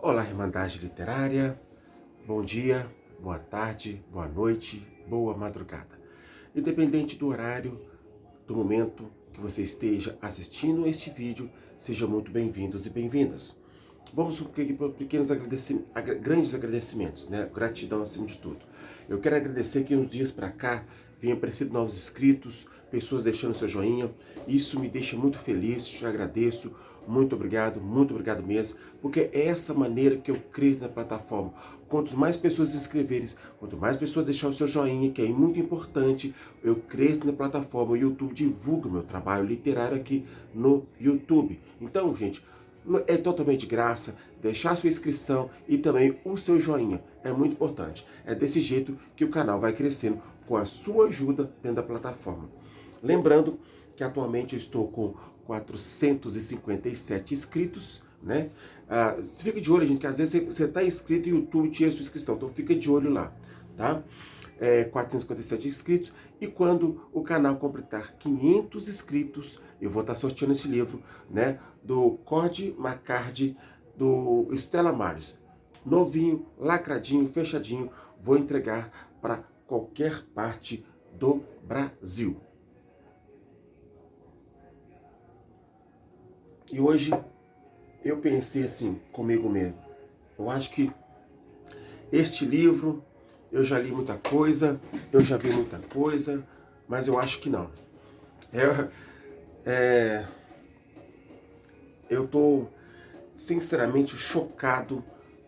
Olá, Irmandade Literária, bom dia, boa tarde, boa noite, boa madrugada. Independente do horário, do momento que você esteja assistindo este vídeo, sejam muito bem-vindos e bem-vindas. Vamos para pequenos grandes agradecimentos, né? Gratidão acima de tudo. Eu quero agradecer que uns dias para cá venham aparecendo novos inscritos, pessoas deixando seu joinha. Isso me deixa muito feliz, te agradeço. Muito obrigado mesmo, porque é essa maneira que eu cresço na plataforma. Quanto mais pessoas se inscreverem, quanto mais pessoas deixarem o seu joinha, que é muito importante, eu cresço na plataforma. O YouTube divulga meu trabalho literário aqui no YouTube. Então, gente, é totalmente de graça, deixar sua inscrição e também o seu joinha. É muito importante. É desse jeito que o canal vai crescendo com a sua ajuda dentro da plataforma. Lembrando que atualmente eu estou com 457 inscritos, né? Fica de olho, gente, que às vezes você está inscrito e o YouTube tira a sua inscrição, então fica de olho lá, tá? 457 inscritos, e quando o canal completar 500 inscritos, eu vou estar sorteando esse livro, né? Do Cord Macard, do Stella Maris. Novinho, lacradinho, fechadinho, vou entregar para qualquer parte do Brasil. E hoje eu pensei assim comigo mesmo, eu acho que este livro, eu já li muita coisa, eu já vi muita coisa, mas eu acho que não. Eu tô sinceramente chocado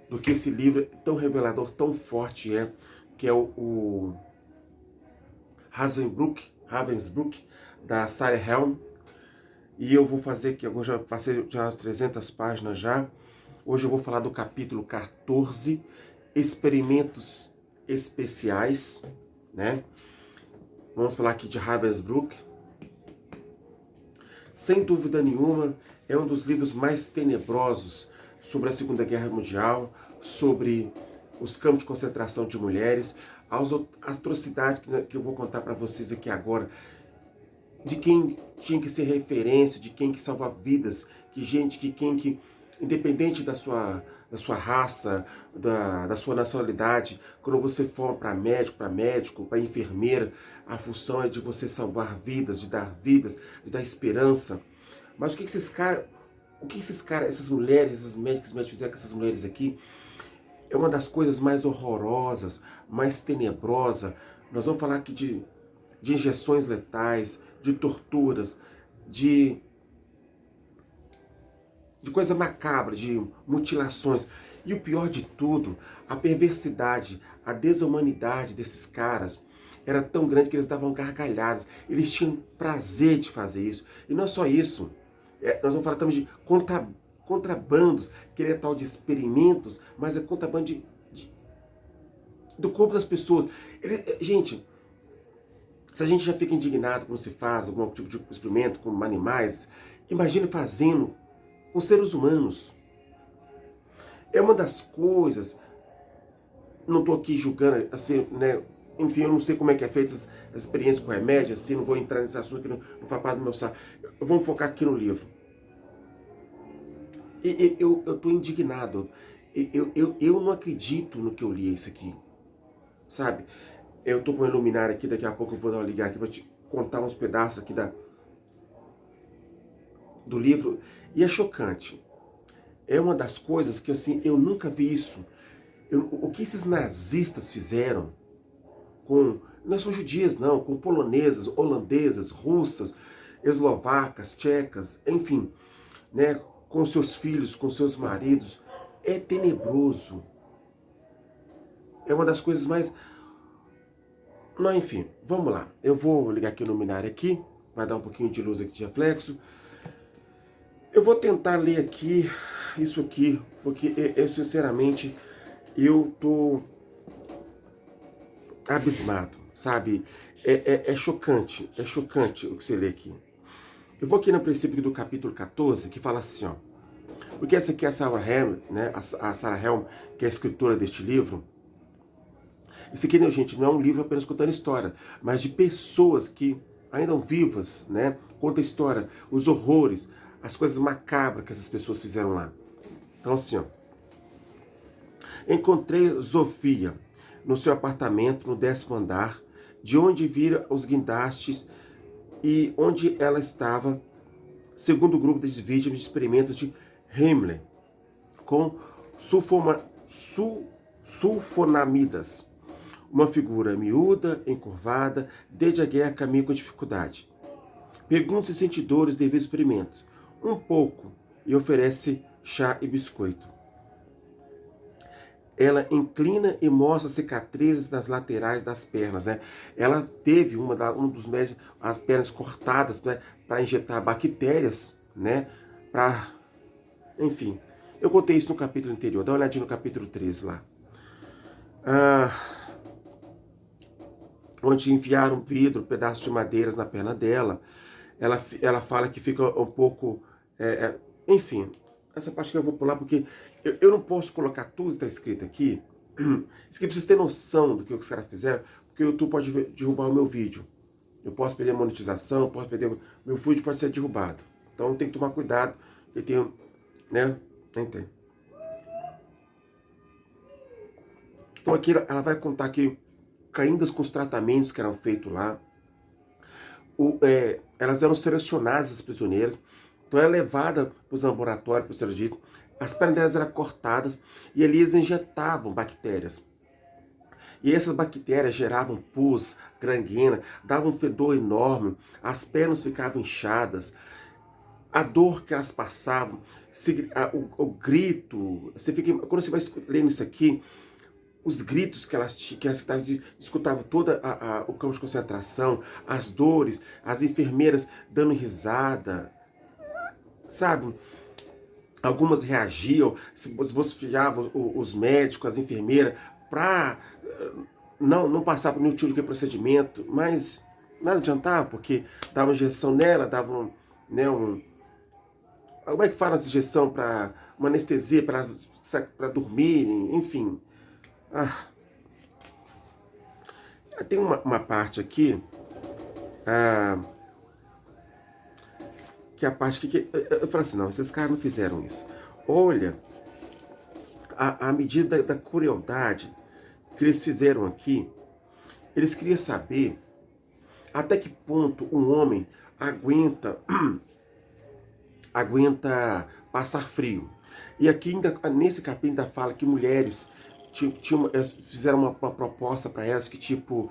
do que esse livro tão revelador, tão forte que é o Ravensbrück, da Sarah Helm. E eu vou fazer aqui, eu já passei já as 300 páginas já. Hoje eu vou falar do capítulo 14, Experimentos Especiais, né? Vamos falar aqui de Ravensbrück. Sem dúvida nenhuma, é um dos livros mais tenebrosos sobre a Segunda Guerra Mundial, sobre os campos de concentração de mulheres, as atrocidades que eu vou contar para vocês aqui agora, de quem tinha que ser referência, de quem que salva vidas, que independente da sua raça, da sua nacionalidade, quando você for para médico, para enfermeira, a função é de você salvar vidas, de dar esperança. Mas o que esses caras, essas mulheres, esses médicos fizeram com essas mulheres aqui, é uma das coisas mais horrorosas, mais tenebrosas. Nós vamos falar aqui de injeções letais, de torturas, de coisa macabra, de mutilações. E o pior de tudo, a perversidade, a desumanidade desses caras era tão grande que eles davam gargalhadas. Eles tinham prazer de fazer isso. E não é só isso. Nós vamos falar também de contrabandos, que é tal de experimentos, mas é contrabando do corpo das pessoas. Gente, se a gente já fica indignado quando se faz algum tipo de experimento com animais, imagine fazendo com seres humanos. É uma das coisas, não estou aqui julgando, assim, né? Enfim, eu não sei como é que é feita essa experiência com remédio, assim, não vou entrar nesse assunto que não faz parte do meu saco. Vamos focar aqui no livro. Eu estou indignado. Eu não acredito no que eu li isso aqui, sabe? Eu estou com o Iluminar aqui, daqui a pouco eu vou dar uma ligada aqui para te contar uns pedaços aqui do livro. E é chocante. É uma das coisas que, assim, eu nunca vi isso. O que esses nazistas fizeram não são judias não, com polonesas, holandesas, russas, eslovacas, tchecas, enfim, né, com seus filhos, com seus maridos, é tenebroso. É uma das coisas mais... Mas, enfim, vamos lá. Eu vou ligar aqui o luminário aqui, vai dar um pouquinho de luz aqui de reflexo. Eu vou tentar ler aqui, isso aqui, porque eu sinceramente, eu tô abismado, sabe? É chocante o que você lê aqui. Eu vou aqui no princípio do capítulo 14, que fala assim, ó. Porque essa aqui é a Sarah Helm, né? A Sarah Helm, que é a escritora deste livro. Isso aqui, né, gente, não é um livro apenas contando história, mas de pessoas que ainda vivas, né? Conta a história, os horrores, as coisas macabras que essas pessoas fizeram lá. Então, assim, ó. Encontrei Zofia no seu apartamento no 10º andar, de onde vira os guindastes e onde ela estava, segundo o grupo de vítimas de experimentos de Heimlich, com sulfonamidas. Uma figura miúda, encurvada, desde a guerra caminha com dificuldade. Pergunta se sente dores devido ao experimento. Um pouco, e oferece chá e biscoito. Ela inclina e mostra cicatrizes nas laterais das pernas, né? Ela teve um dos médicos, as pernas cortadas, né, para injetar bactérias, né? Enfim, eu contei isso no capítulo anterior. Dá uma olhadinha no capítulo 13 lá. Onde enfiaram vidro, pedaços de madeiras na perna dela. Ela fala que fica um pouco... enfim, essa parte que eu vou pular porque eu não posso colocar tudo que está escrito aqui. Isso aqui precisa ter noção do que os caras fizeram, porque o YouTube pode derrubar o meu vídeo. Eu posso perder a monetização, posso perder... Meu vídeo pode ser derrubado. Então tem que tomar cuidado. Eu tenho... né? Entende? Então aqui ela vai contar que caindo com os tratamentos que eram feitos lá, elas eram selecionadas, as prisioneiras, então era levada para os laboratórios, para o serviço, as pernas delas eram cortadas e ali eles injetavam bactérias. E essas bactérias geravam pus, gangrena, davam um fedor enorme, as pernas ficavam inchadas, a dor que elas passavam, o grito, quando você vai lendo isso aqui, os gritos que elas escutavam todo o campo de concentração, as dores, as enfermeiras dando risada, sabe? Algumas reagiam, se esbofeavam os médicos, as enfermeiras, para não passar por nenhum tipo de procedimento, mas nada adiantava, porque davam injeção nela, davam, né, como é que fala essa injeção para uma anestesia, para dormirem, enfim. Tem uma parte aqui, que é a parte que eu falo assim, não, esses caras não fizeram isso. Olha, a medida da crueldade que eles fizeram aqui, eles queriam saber até que ponto um homem aguenta passar frio. E aqui, nesse capítulo, ainda fala que mulheres fizeram uma proposta para elas que, tipo,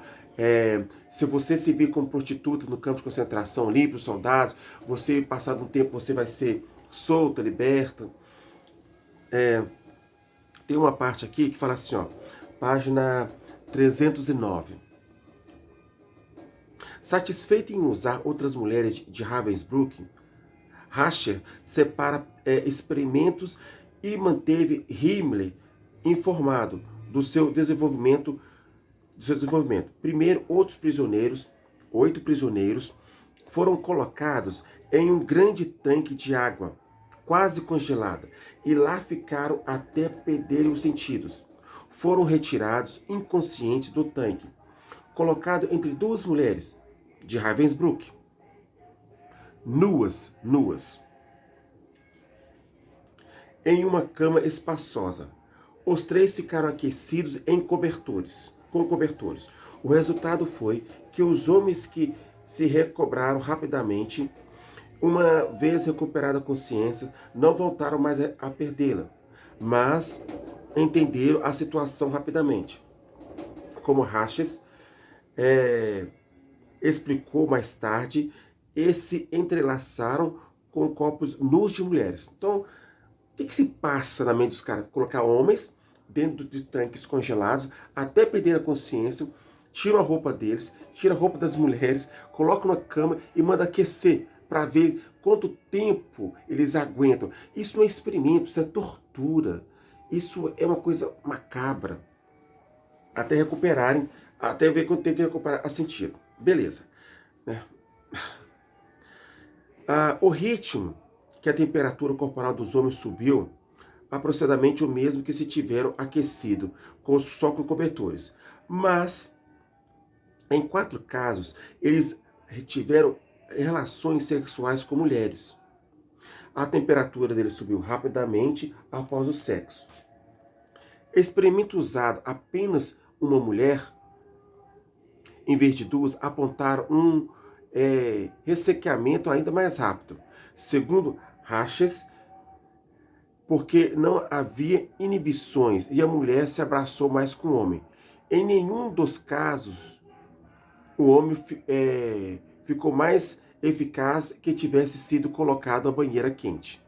se você se vir como prostituta no campo de concentração ali para os soldados, você, passado um tempo, você vai ser solta, liberta. Tem uma parte aqui que fala assim, ó, página 309. Satisfeito em usar outras mulheres de Ravensbrück, Rascher separa experimentos e manteve Himmler informado do seu desenvolvimento. Primeiro, 8 prisioneiros, foram colocados em um grande tanque de água, quase congelada, e lá ficaram até perderem os sentidos. Foram retirados inconscientes do tanque, colocado entre 2 mulheres de Ravensbrück, nuas, em uma cama espaçosa. Os 3 ficaram aquecidos com cobertores. O resultado foi que os homens que se recobraram rapidamente, uma vez recuperada a consciência, não voltaram mais a perdê-la, mas entenderam a situação rapidamente. Como Rasches explicou mais tarde, e se entrelaçaram com corpos nus de mulheres. Então, o que se passa na mente dos caras? Colocar homens dentro de tanques congelados, até perder a consciência, tiram a roupa deles, tiram a roupa das mulheres, colocam na cama e mandam aquecer para ver quanto tempo eles aguentam. Isso não é experimento, isso é tortura. Isso é uma coisa macabra. Até recuperarem, até ver quanto tempo que recuperar a sentir. Beleza. O ritmo que a temperatura corporal dos homens subiu, aproximadamente o mesmo que se tiveram aquecido, só com cobertores. Mas, em 4 casos, eles tiveram relações sexuais com mulheres. A temperatura deles subiu rapidamente após o sexo. Experimento usado apenas uma mulher, em vez de duas, apontaram um ressequeamento ainda mais rápido. Segundo Raches, porque não havia inibições e a mulher se abraçou mais com o homem. Em nenhum dos casos, o homem ficou mais eficaz que tivesse sido colocado a banheira quente.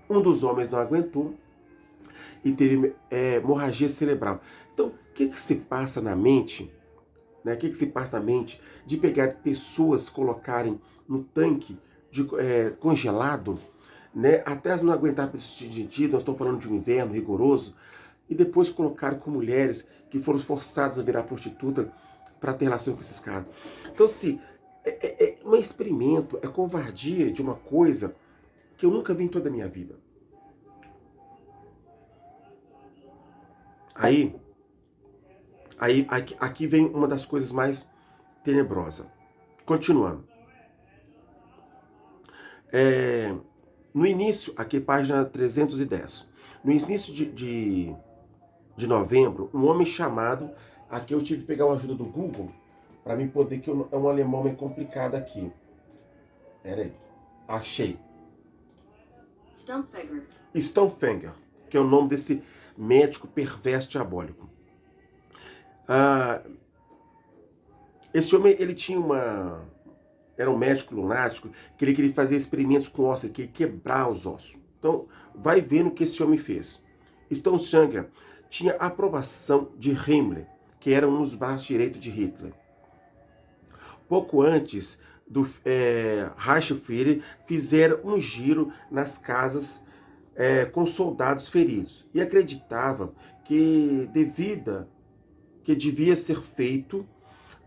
Um dos homens não aguentou e teve hemorragia cerebral. Então, o que se passa na mente? Né? O que se passa na mente de pegar pessoas, colocarem no tanque congelado, né? Até as não aguentar sentido, nós estamos falando de um inverno rigoroso, e depois colocaram com mulheres que foram forçadas a virar prostituta para ter relação com esses caras. Então, assim, é um experimento, é covardia de uma coisa que eu nunca vi em toda a minha vida. Aqui vem uma das coisas mais tenebrosas. Continuando. No início, aqui página 310. No início de novembro, um homem chamado, aqui eu tive que pegar uma ajuda do Google, para mim poder, que é um alemão meio complicado aqui. Pera aí. Achei. Stauffacher, que é o nome desse médico perverso diabólico. Esse homem, ele tinha era um médico lunático, que ele queria fazer experimentos com ossos, ele queria quebrar os ossos. Então, vai vendo o que esse homem fez. Stauffacher tinha a aprovação de Himmler, que era um dos braços direitos de Hitler. Pouco antes do Reichsführer, fizeram um giro nas casas com soldados feridos e acreditava que devia ser feito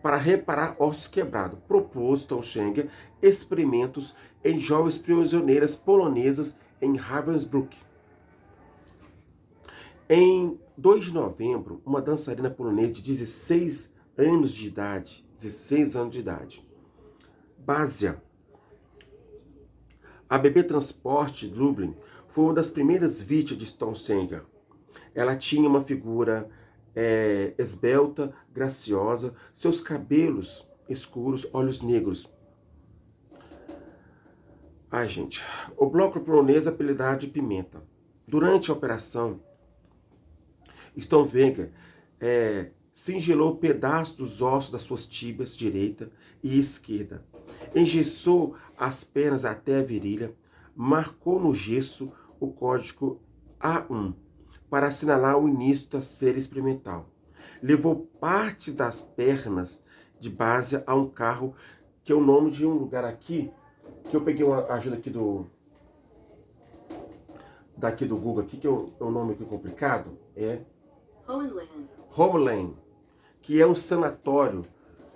para reparar ossos quebrados. Propôs Stauffacher experimentos em jovens prisioneiras polonesas em Ravensbrück. Em 2 de novembro, uma dançarina polonesa de 16 anos de idade, Basia, a bebê transporte de Lublin, foi uma das primeiras vítimas de Stauffacher. Ela tinha uma figura esbelta, graciosa, seus cabelos escuros, olhos negros. Ai, gente, o bloco polonês apelidado de Pimenta. Durante a operação, Stauffacher cingelou pedaços dos ossos das suas tíbias direita e esquerda, engessou as pernas até a virilha, marcou no gesso o código A1 para assinalar o início da série experimental. Levou partes das pernas de Basia a um carro, que é o nome de um lugar aqui, que eu peguei uma ajuda aqui do Google aqui, que é um nome aqui complicado, Homeland, que é um sanatório,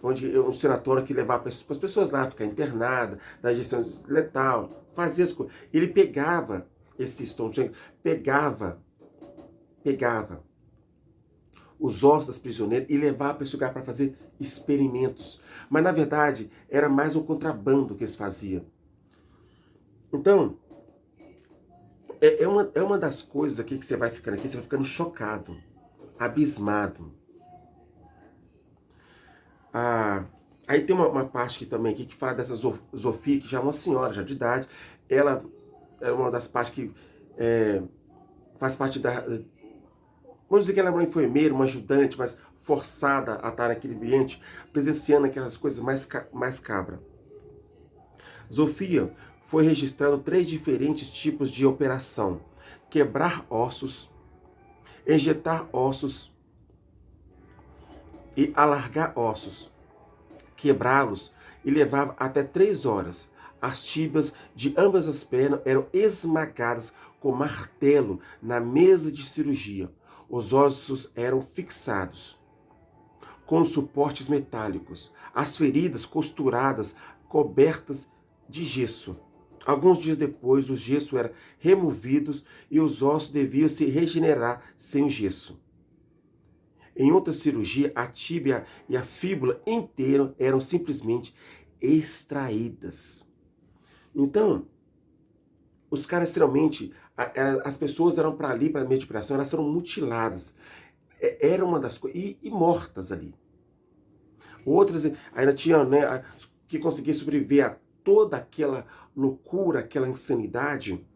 um sanatório que levava as pessoas lá, ficar internadas, da injeção letal, fazia as coisas. Ele pegava esse Stauffacher, pegava os ossos das prisioneiras e levava para esse lugar para fazer experimentos. Mas, na verdade, era mais um contrabando que eles faziam. Então, é uma das coisas aqui que você vai ficando chocado, abismado. Aí tem uma parte aqui também que fala dessa Zofia, que já é uma senhora, já de idade. Ela é uma das partes que faz parte da... Vamos dizer que ela é uma enfermeira, uma ajudante, mas forçada a estar naquele ambiente, presenciando aquelas coisas mais cabra. Zofia foi registrando 3 diferentes tipos de operação: quebrar ossos, injetar ossos e alargar ossos. Quebrá-los e levava até 3 horas. As tíbias de ambas as pernas eram esmagadas com martelo na mesa de cirurgia. Os ossos eram fixados com suportes metálicos. As feridas costuradas, cobertas de gesso. Alguns dias depois, o gesso era removido e os ossos deviam se regenerar sem o gesso. Em outra cirurgia, a tíbia e a fíbula inteira eram simplesmente extraídas. Então, os caras realmente As pessoas eram para ali, para a meditação, elas foram mutiladas. Era uma das coisas. E mortas ali. Outras ainda tinham, né, que conseguiam sobreviver a toda aquela loucura, aquela insanidade.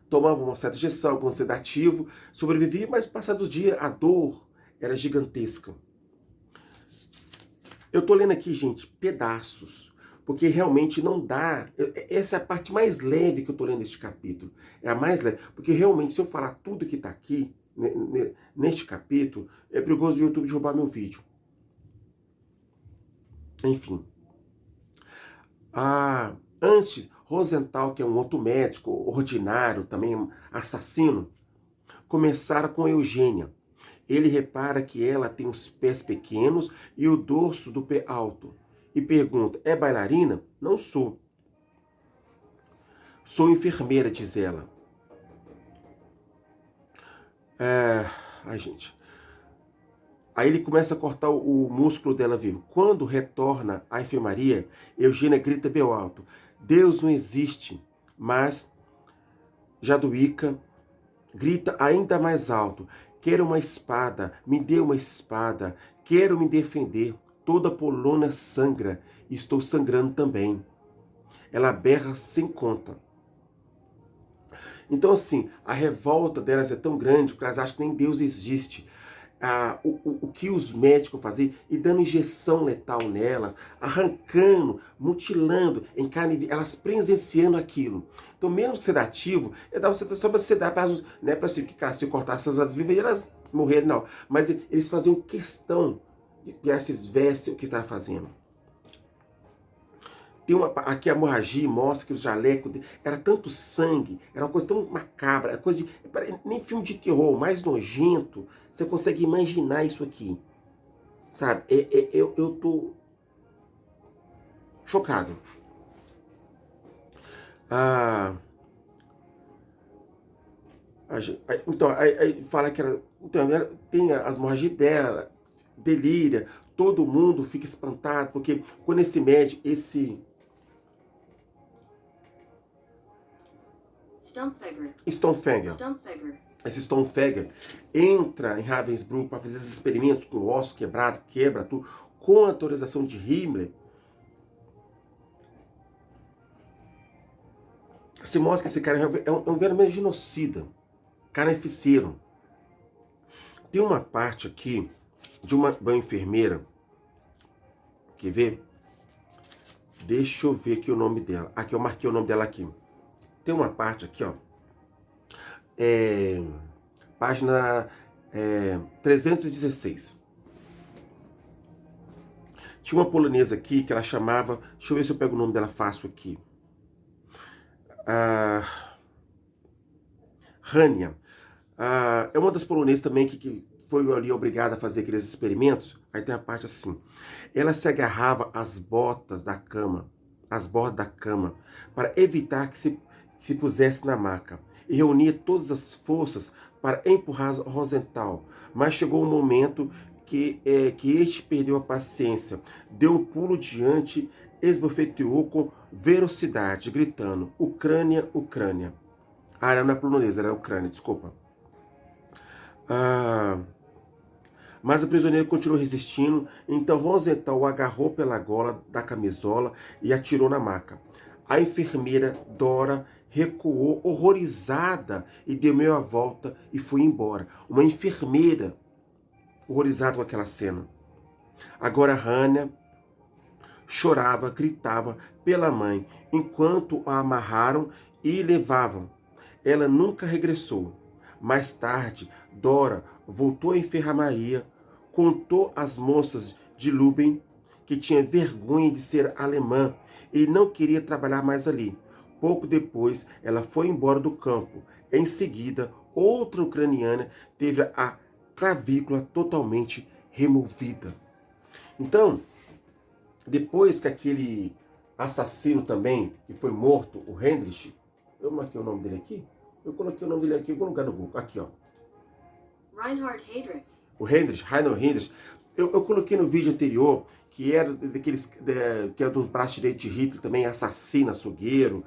Tomavam uma certa injeção, algum sedativo, sobreviviam, mas passados os dias a dor era gigantesca. Eu tô lendo aqui, gente, pedaços, porque realmente não dá. Essa é a parte mais leve que eu tô lendo neste capítulo. É a mais leve, porque realmente se eu falar tudo que tá aqui, neste capítulo, é perigoso o YouTube derrubar meu vídeo. Enfim. Antes, Rosenthal, que é um outro médico ordinário, também assassino, começara com Eugênia. Ele repara que ela tem os pés pequenos e o dorso do pé alto. E pergunta, é bailarina? Não sou. Sou enfermeira, diz ela. Ai, gente. Aí ele começa a cortar o músculo dela vivo. Quando retorna à enfermaria, Eugênia grita bem alto. Deus não existe, mas Jadwiga grita ainda mais alto. Quero uma espada, me dê uma espada, quero me defender. Toda a Polônia sangra, e estou sangrando também. Ela berra sem conta. Então, assim, a revolta delas é tão grande porque elas acham que nem Deus existe. O que os médicos faziam e dando injeção letal nelas, arrancando, mutilando em carne, elas presenciando aquilo. Então, mesmo sedativo, só para sedar para elas, né, para se cortar essas alas vivas e elas morrerem, não. Mas eles faziam questão de que elas viessem o que estavam fazendo. Tem aqui a hemorragia mostra que o jaleco era tanto sangue, era uma coisa tão macabra, coisa de, nem filme de terror, mais nojento, você consegue imaginar isso aqui, sabe? Eu tô chocado. Então, aí fala que então, tem as hemorragias dela, delíria, todo mundo fica espantado, porque quando esse médico, Stumpfegger. Esse Stumpfegger entra em Ravensbrück para fazer esses experimentos com o osso quebrado, quebra tudo, com a autorização de Himmler. Se mostra que esse cara é um verdadeiro genocida, carnificino. Tem uma parte aqui de uma enfermeira, quer ver? Deixa eu ver aqui o nome dela. Aqui, eu marquei o nome dela aqui. Tem uma parte aqui, ó. Página 316. Tinha uma polonesa aqui que ela chamava... Deixa eu ver se eu pego o nome dela fácil aqui. Hania. É uma das polonesas também que foi ali obrigada a fazer aqueles experimentos. Aí tem a parte assim. Ela se agarrava às botas da cama, às bordas da cama, para evitar que se pusesse na maca. E reunia todas as forças para empurrar Rosenthal. Mas chegou um momento que este perdeu a paciência, deu um pulo diante, esbofeteou com velocidade, gritando, Ucrânia, Ucrânia. Era na polonesa, era a Ucrânia, desculpa. Mas a prisioneira continuou resistindo, então Rosenthal o agarrou pela gola da camisola e atirou na maca. A enfermeira Dora recuou horrorizada e deu meia volta e foi embora. Uma enfermeira horrorizada com aquela cena. Agora Hania chorava, gritava pela mãe, enquanto a amarraram e levavam. Ela nunca regressou. Mais tarde, Dora voltou à enfermaria, contou às moças de Lublin que tinha vergonha de ser alemã e não queria trabalhar mais ali. Pouco depois, ela foi embora do campo. Em seguida, outra ucraniana teve a clavícula totalmente removida. Então, depois que aquele assassino também, que foi morto, o Heinrich, eu marquei o nome dele aqui? Eu coloquei o nome dele aqui em algum lugar no Google. Aqui, ó. Reinhard Heydrich. O Reinhard Heydrich. Eu coloquei no vídeo anterior, que era que é dos braços direitos de Hitler, também assassino, açougueiro.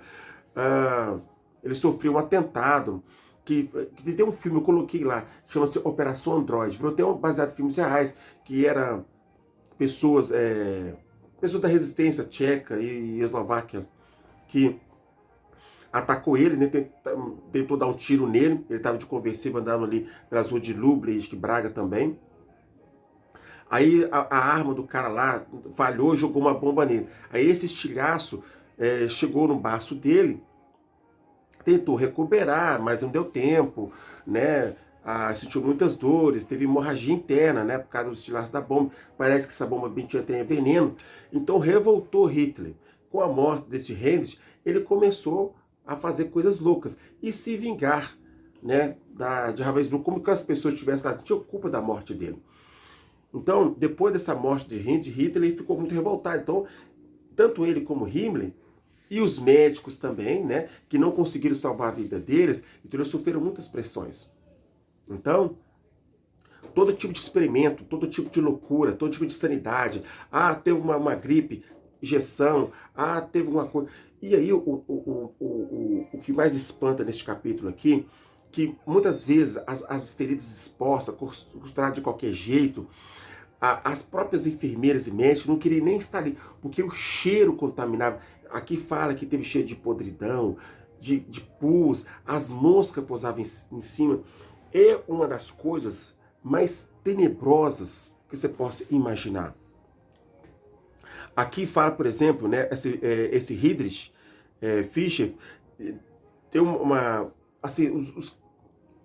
ele sofreu um atentado, que tem um filme, eu coloquei lá, chama-se Operação Android, virou até um baseado em filmes reais, que era pessoas, pessoas da resistência tcheca e eslováquia, que atacou ele, né, tentou dar um tiro nele, ele estava de conversível andando ali pelas ruas de Lublin, acho que Braga também. Aí a arma do cara lá falhou e jogou uma bomba nele. Aí esse estilhaço chegou no baço dele, tentou recuperar, mas não deu tempo, né? Sentiu muitas dores, teve hemorragia interna, né? Por causa dos estilhaços da bomba. Parece que essa bomba tem veneno. Então revoltou Hitler. Com a morte desse Heinrich, ele começou a fazer coisas loucas e se vingar, né? De Ravensbrück, como que as pessoas tivessem lá, tinham culpa da morte dele. Então, depois dessa morte de Hitler, ele ficou muito revoltado. Então, tanto ele como Himmler, e os médicos também, né, que não conseguiram salvar a vida deles, então eles sofreram muitas pressões. Então, todo tipo de experimento, todo tipo de loucura, todo tipo de sanidade, teve uma gripe, injeção, teve uma coisa... E aí, o que mais espanta neste capítulo aqui, que muitas vezes as feridas expostas, costuradas de qualquer jeito, as próprias enfermeiras e médicos não queriam nem estar ali, porque o cheiro contaminava. Aqui fala que teve cheiro de podridão, de pus, as moscas pousavam em cima. É uma das coisas mais tenebrosas que você possa imaginar. Aqui fala, por exemplo, né, esse Friedrich Fischer tem assim,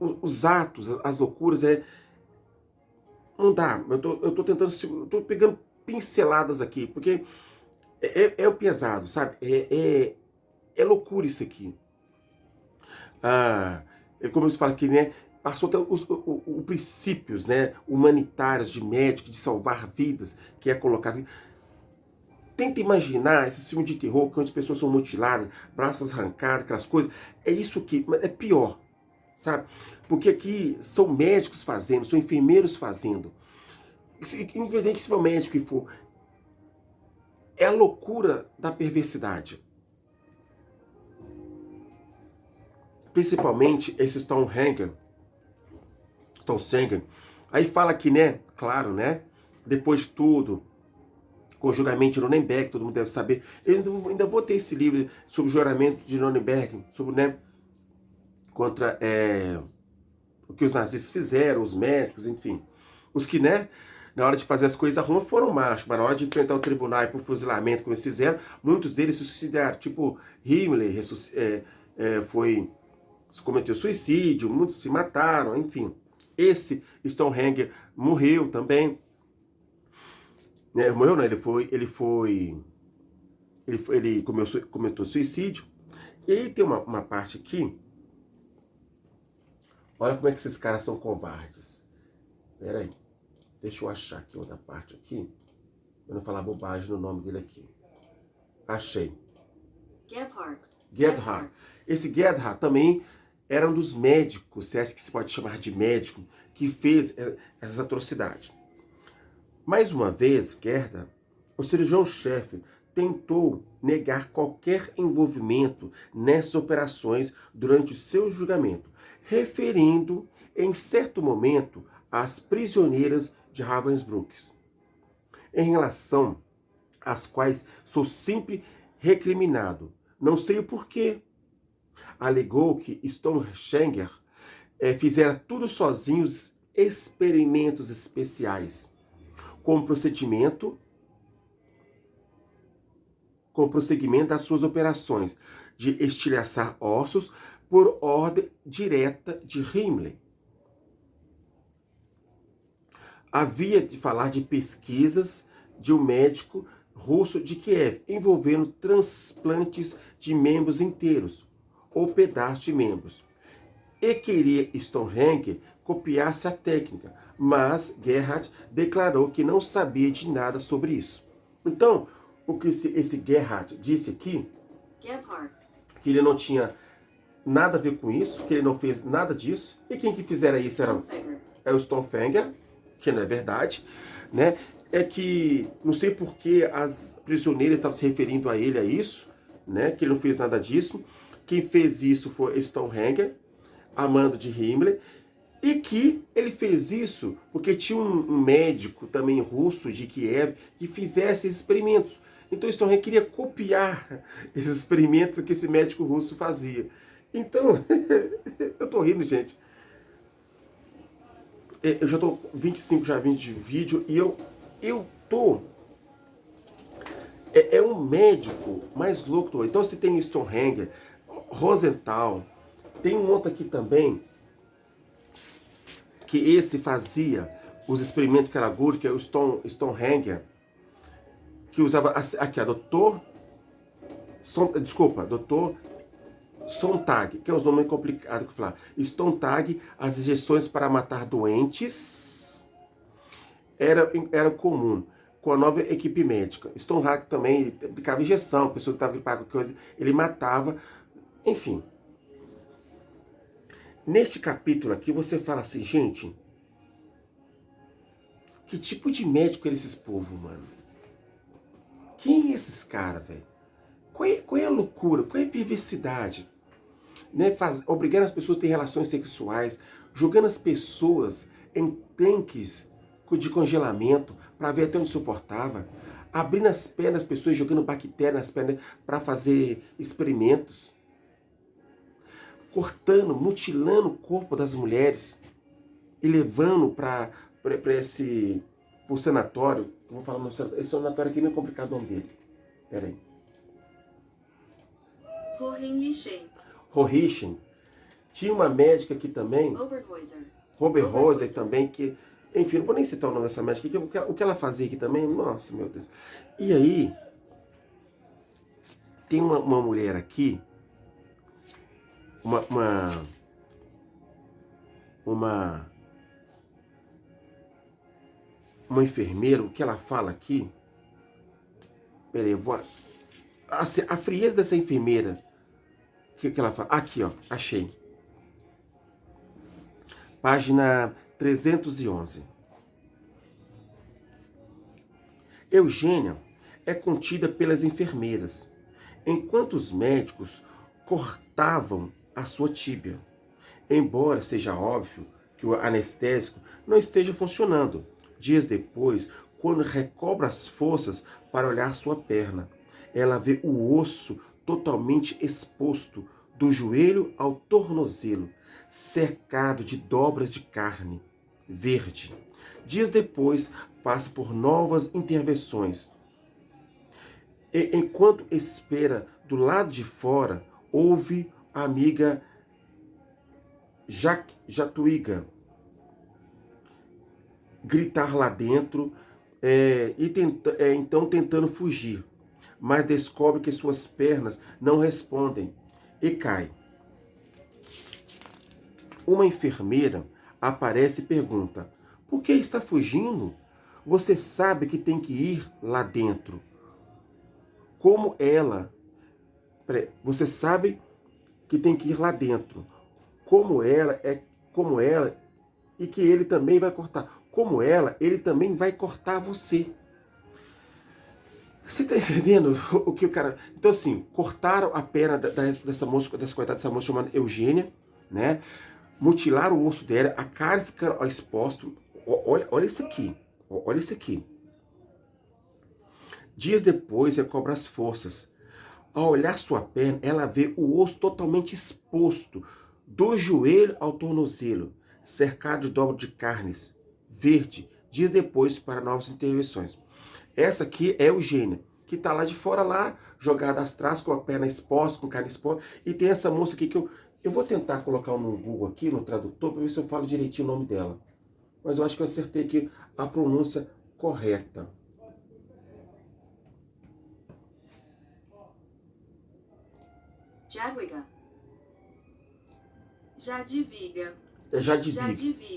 os atos, as loucuras, não dá. Eu tô tentando, eu tô pegando pinceladas aqui, porque é pesado, sabe? É loucura isso aqui. Como eu falo aqui, né? Passou até os princípios, né, humanitários de médico, de salvar vidas, que é colocado. Tenta imaginar esses filmes de terror, onde as pessoas são mutiladas, braços arrancados, aquelas coisas. É isso aqui, mas é pior, sabe? Porque aqui são médicos fazendo, são enfermeiros fazendo. Independente se for médico que for, é a loucura da perversidade. Principalmente esse Stauffenberg. Aí fala que, né, claro, né, depois de tudo, com o julgamento de Nuremberg, todo mundo deve saber. Eu ainda vou ter esse livro sobre o julgamento de Nuremberg, sobre, né, contra o que os nazistas fizeram, os médicos, enfim. Os que, né, na hora de fazer as coisas ruins foram machos, mas na hora de enfrentar o tribunal e por fuzilamento, como eles fizeram, muitos deles se suicidaram. Tipo, Himmler cometeu suicídio, muitos se mataram, enfim. Esse Stauffenberg morreu também. Morreu não, ele cometeu suicídio. E aí tem uma parte aqui. Olha como é que esses caras são covardes. Pera aí. Deixa eu achar aqui outra parte aqui. Pra não falar bobagem no nome dele aqui. Achei. Gebhard. Esse Gebhard também era um dos médicos, se é que se pode chamar de médico, que fez essas atrocidades. Mais uma vez, Gerda, o cirurgião-chefe tentou negar qualquer envolvimento nessas operações durante o seu julgamento, referindo, em certo momento, às prisioneiras de Ravensbrück, em relação às quais sou sempre recriminado. Não sei o porquê. Alegou que Stauffenberg fizera tudo sozinhos, experimentos especiais, com prosseguimento das suas operações de estilhaçar ossos por ordem direta de Himmler. Havia de falar de pesquisas de um médico russo de Kiev, envolvendo transplantes de membros inteiros ou pedaços de membros. E queria Stauffenberg copiasse a técnica, mas Gerhard declarou que não sabia de nada sobre isso. Então, o que esse Gerhard disse aqui, que ele não tinha nada a ver com isso, que ele não fez nada disso, e quem que fizera isso era o Stauffenberg, que não é verdade, né? É que, não sei por que as prisioneiras estavam se referindo a ele a isso, né? Que ele não fez nada disso, quem fez isso foi Stonehenge, amando de Himmler, e que ele fez isso porque tinha um médico também russo de Kiev que fizesse esses experimentos. Então Stonehenge queria copiar esses experimentos que esse médico russo fazia. Então, eu tô rindo, gente. Eu já tô 25 já 20 de vídeo e eu tô... É um médico mais louco do outro. Então você tem Stonehenge, Rosenthal, tem um outro aqui também, que esse fazia os experimentos que era agudo, que é o Stonehenge, que usava, aqui, doutor Sontag, que é os nomes complicados que falar. Sontag, as injeções para matar doentes, era comum com a nova equipe médica. Stonehenge também aplicava injeção, a pessoa que estava gripada com coisa, ele matava, enfim. Neste capítulo aqui você fala assim, gente, que tipo de médico eram esses povos, mano? Quem é esses caras, velho? Qual é a loucura? Qual é a perversidade? Né? Obrigando as pessoas a ter relações sexuais, jogando as pessoas em tanques de congelamento para ver até onde suportava, abrindo as pernas das pessoas, jogando bactérias nas pernas para fazer experimentos, cortando, mutilando o corpo das mulheres e levando para o sanatório. Eu vou falar no sanatório. Esse sanatório aqui não é complicado o nome dele. Pera aí. Hohenlichen. Tinha uma médica aqui também, Oberhäuser também, que, enfim, não vou nem citar o nome dessa médica aqui, o que ela fazia aqui também, nossa, meu Deus. E aí, tem uma mulher aqui, uma enfermeira, o que ela fala aqui, peraí, eu vou... Assim, a frieza dessa enfermeira, o que ela fala? Aqui, ó, achei. Página 311. Eugênia é contida pelas enfermeiras, enquanto os médicos cortavam a sua tíbia. Embora seja óbvio que o anestésico não esteja funcionando. Dias depois, quando recobra as forças para olhar sua perna, ela vê o osso totalmente exposto, do joelho ao tornozelo, cercado de dobras de carne verde. Dias depois, passa por novas intervenções. E, enquanto espera do lado de fora, ouve a amiga Jatuiga gritar lá dentro então tentando fugir, mas descobre que suas pernas não respondem e cai. Uma enfermeira aparece e pergunta: por que está fugindo? Você sabe que tem que ir lá dentro. Você sabe que tem que ir lá dentro. Como ela, e que ele também vai cortar. Como ela, ele também vai cortar você. Você tá entendendo o que o cara... Então, assim, cortaram a perna dessa moça, dessa moça chamada Eugênia, né? Mutilaram o osso dela, a carne fica exposta. Olha isso aqui. Olha isso aqui. Dias depois, recobra as forças. Ao olhar sua perna, ela vê o osso totalmente exposto, do joelho ao tornozelo, cercado de dobra de carnes, verde, dias depois para novas intervenções. Essa aqui é Eugênia, que está lá de fora, lá, jogada atrás, com a perna exposta, com carne exposta. E tem essa moça aqui que eu vou tentar colocar no Google aqui, no tradutor, para ver se eu falo direitinho o nome dela. Mas eu acho que eu acertei aqui a pronúncia correta.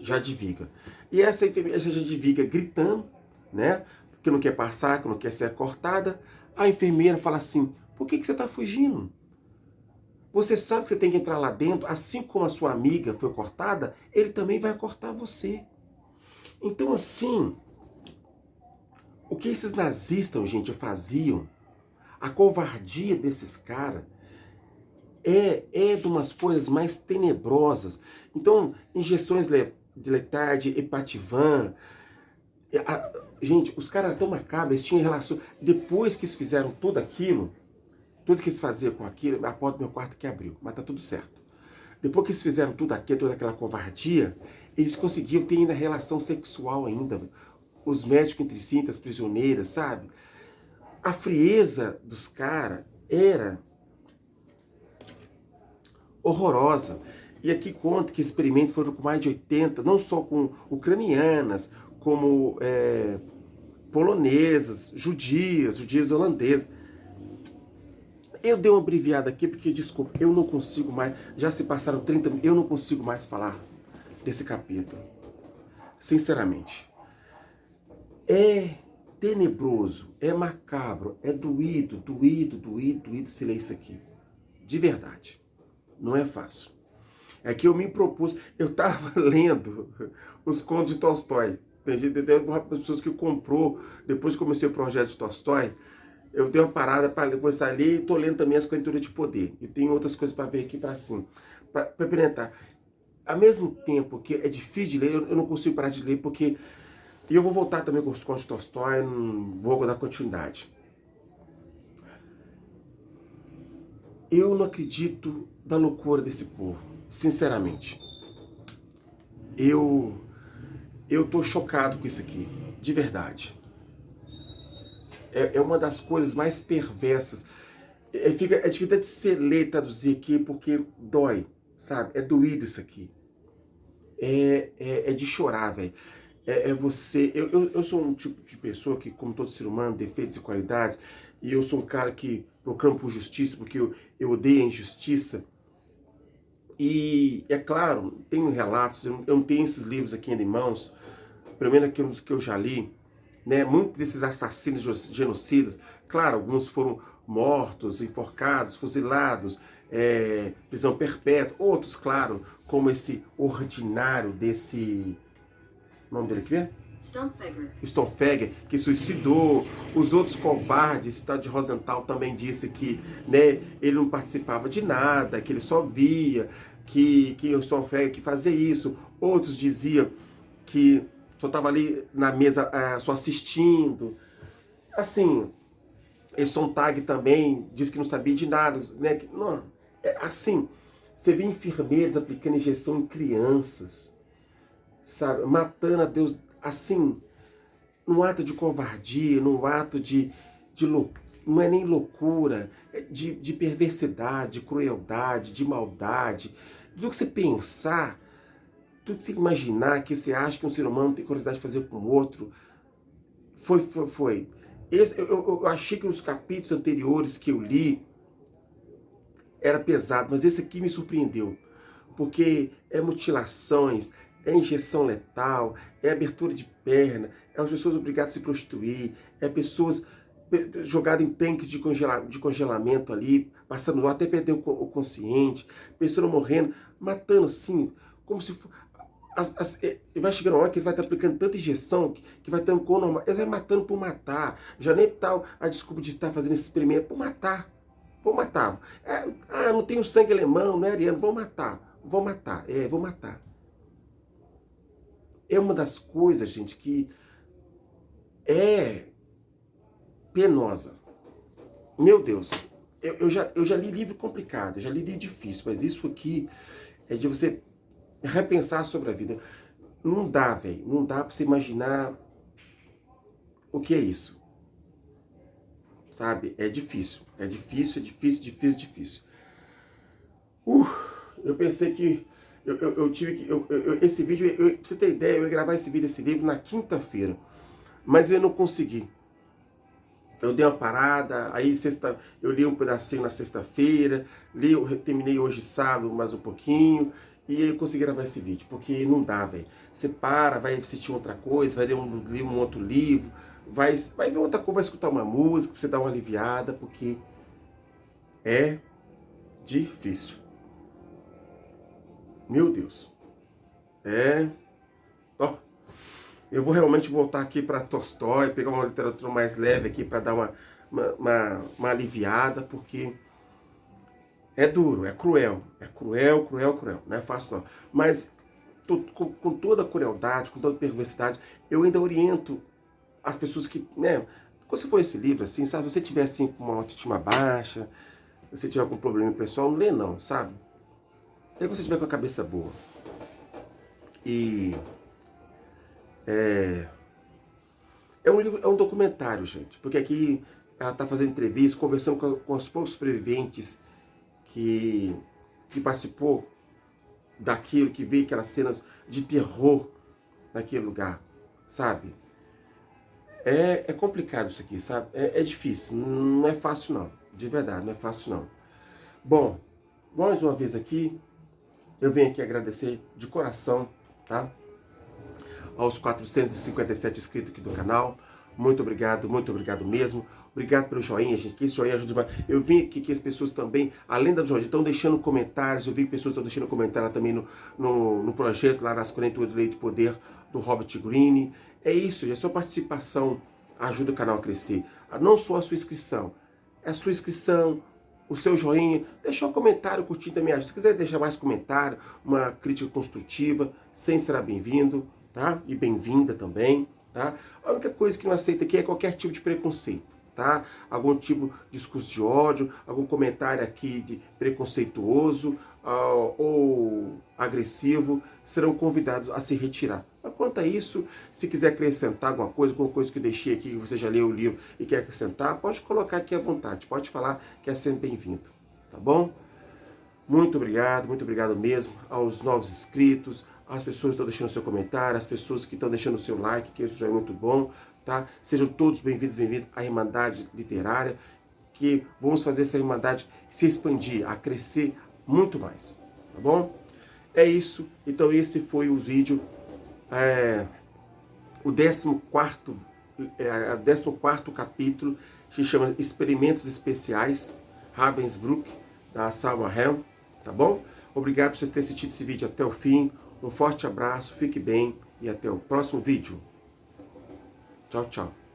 Jadwiga. E essa enfermeira, essa Jadwiga gritando, né? Que não quer passar, que não quer ser cortada. A enfermeira fala assim: por que você está fugindo? Você sabe que você tem que entrar lá dentro, assim como a sua amiga foi cortada, ele também vai cortar você. Então, assim, o que esses nazistas, gente, faziam, a covardia desses caras, é de umas coisas mais tenebrosas. Então, injeções de letargia, Hepativan. Gente, os caras eram tão macabros, eles tinham relação. Depois que eles fizeram tudo aquilo, tudo que eles faziam com aquilo, a porta do meu quarto que abriu, mas tá tudo certo. Depois que eles fizeram tudo aquilo, toda aquela covardia, eles conseguiam ter ainda relação sexual ainda. Os médicos entre si, as prisioneiras, sabe? A frieza dos caras era horrorosa. E aqui conta que experimentos foram com mais de 80, não só com ucranianas, como polonesas, judias holandesas. Eu dei uma abreviada aqui porque, desculpa, eu não consigo mais, já se passaram 30 minutos, eu não consigo mais falar desse capítulo. Sinceramente. É tenebroso, é macabro, é doído se ler isso aqui. De verdade. Não é fácil. É que eu me propus, eu estava lendo os contos de Tolstói. Tem pessoas que comprou, depois que comecei o projeto de Tolstói, eu dei uma parada para começar a ler e estou lendo também as Cantoras de Poder. E tem outras coisas para ver aqui para assim, para experimentar. Ao mesmo tempo que é difícil de ler, eu não consigo parar de ler, porque... E eu vou voltar também com os contos de Tolstói, não vou dar continuidade. Eu não acredito da loucura desse povo, sinceramente. Eu tô chocado com isso aqui, de verdade. É uma das coisas mais perversas. É difícil de se ler, traduzir aqui, porque dói, sabe? É doído isso aqui. É de chorar, velho. Você... Eu sou um tipo de pessoa que, como todo ser humano, defeitos e qualidades, e eu sou um cara que proclama por justiça, porque eu odeio a injustiça. E, é claro, tenho relatos, eu não tenho esses livros aqui em mãos, pelo menos aqueles que eu já li, né? Muitos desses assassinos genocidas, claro, alguns foram mortos, enforcados, fuzilados, prisão perpétua, outros, claro, como esse ordinário desse... O nome dele aqui é? Stumpfegger, que suicidou. Os outros covardes, esse tal de Rosenthal também disse que, né, ele não participava de nada, que ele só via, que o Stumpfegger que fazia isso. Outros diziam que só estava ali na mesa só assistindo. Assim, esse Sontag também disse que não sabia de nada, né? Não, assim, você vê enfermeiros aplicando injeção em crianças, sabe, matando a Deus, assim, num ato de covardia, num ato de loucura, não é nem loucura, de perversidade, de crueldade, de maldade. Tudo que você pensar, tudo que você imaginar, que você acha que um ser humano tem curiosidade de fazer com o outro, foi. Eu achei que os capítulos anteriores que eu li era pesado, mas esse aqui me surpreendeu, porque é mutilações, é injeção letal, é abertura de perna, é as pessoas obrigadas a se prostituir, é pessoas jogadas em tanques de congelamento ali, passando lá até perder o consciente, pessoas morrendo, matando assim, como se for... vai chegando uma hora que eles vão estar aplicando tanta injeção que vai ter um corpo normal. Eles vão matando por matar. Já nem tal a desculpa de estar fazendo esse experimento por matar. Vou matar. Não tenho sangue alemão, não é ariano. Vou matar. Vou matar. Vou matar. É uma das coisas, gente, que é penosa. Meu Deus. Eu já li livro complicado, eu já li livro difícil, mas isso aqui é de você repensar sobre a vida. Não dá, velho. Não dá pra você imaginar o que é isso. Sabe? É difícil. É difícil. Eu pensei que... Eu tive que... esse vídeo... pra você ter ideia, eu ia gravar esse livro na quinta-feira. Mas eu não consegui. Eu dei uma parada, aí eu li um pedacinho na sexta-feira, terminei hoje sábado mais um pouquinho, e aí eu consegui gravar esse vídeo, porque não dá, velho. Você para, vai assistir outra coisa, vai ler um outro livro, vai ver outra coisa, vai escutar uma música, pra você dar uma aliviada, porque é difícil. Meu Deus. Eu vou realmente voltar aqui para Tolstói, pegar uma literatura mais leve aqui para dar uma aliviada, porque É duro, é cruel, cruel, não é fácil não. Mas com toda a crueldade, com toda a perversidade, eu ainda oriento as pessoas que, né, quando você for esse livro, assim, sabe, se você tiver, assim, com uma autoestima baixa, se você tiver algum problema pessoal, não lê não, sabe? Aí você tiver com a cabeça boa. E é um livro, é um documentário, gente, porque aqui ela está fazendo entrevista, conversando com os poucos sobreviventes que participou daquilo, que veio aquelas cenas de terror naquele lugar, sabe? É complicado isso aqui, sabe? É difícil, não é fácil não, de verdade, não é fácil não. Bom, mais uma vez aqui, eu venho aqui agradecer de coração, tá? Aos 457 inscritos aqui do canal. Muito obrigado mesmo. Obrigado pelo joinha, gente, que esse joinha ajuda demais. Eu vi aqui que as pessoas também, além da joinha, estão deixando comentários. Eu vi que pessoas estão deixando comentário também no projeto lá das 48 Leis do Poder do Robert Greene. É isso, gente, a sua participação ajuda o canal a crescer. Não só a sua inscrição, é a sua inscrição, o seu joinha, deixar um comentário, curtir também ajuda. Se quiser deixar mais comentário, uma crítica construtiva, sempre será bem-vindo, tá? E bem-vinda também, tá? A única coisa que não aceita aqui é qualquer tipo de preconceito, tá? Algum tipo de discurso de ódio, algum comentário aqui de preconceituoso ou agressivo, serão convidados a se retirar. Mas quanto a isso, se quiser acrescentar alguma coisa que eu deixei aqui, que você já leu o livro e quer acrescentar, pode colocar aqui à vontade, pode falar que é sempre bem-vindo, tá bom? Muito obrigado mesmo aos novos inscritos, às pessoas que estão deixando seu comentário, às pessoas que estão deixando o seu like, que isso já é muito bom, tá? Sejam todos bem-vindos à Irmandade Literária, que vamos fazer essa Irmandade se expandir, a crescer muito mais, tá bom? É isso, então esse foi o vídeo, o 14º capítulo, se chama Experimentos Especiais, Ravensbrück, da Salma Helm, tá bom? Obrigado por vocês terem assistido esse vídeo até o fim, um forte abraço, fique bem e até o próximo vídeo. Tchau, tchau.